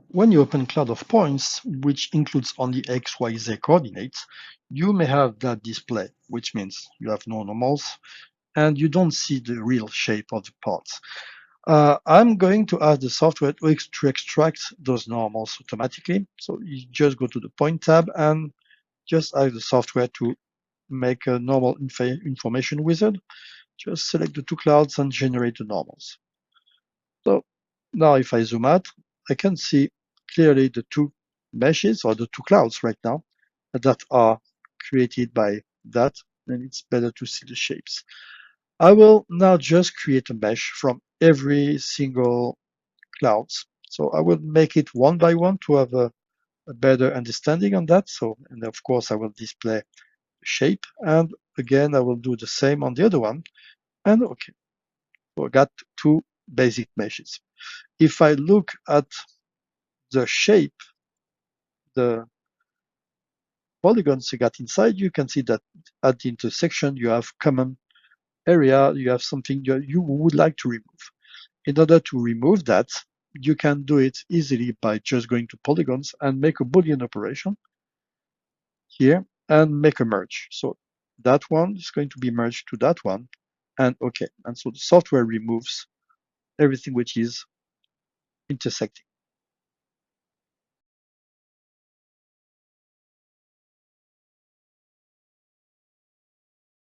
When you open cloud of points, which includes only X, Y, Z coordinates, you may have that display, which means you have no normals and you don't see the real shape of the parts. I'm going to ask the software to extract those normals automatically. So you just go to the point tab and just ask the software to make a normal information wizard. Just select the two clouds and generate the normals. So now if I zoom out, I can see clearly the two meshes or the two clouds right now that are created by that, and it's better to see the shapes. I will now just create a mesh from every single clouds. So I will make it one by one to have a better understanding on that. So, and of course I will display shape, and again I will do the same on the other one. And okay, so I got two basic meshes. If I look at the shape, the polygons you got inside, you can see that at the intersection you have common area, you have something you would like to remove. In order to remove that, you can do it easily by just going to polygons and make a Boolean operation here and make a merge. So that one is going to be merged to that one, and okay. And so the software removes everything which is intersecting.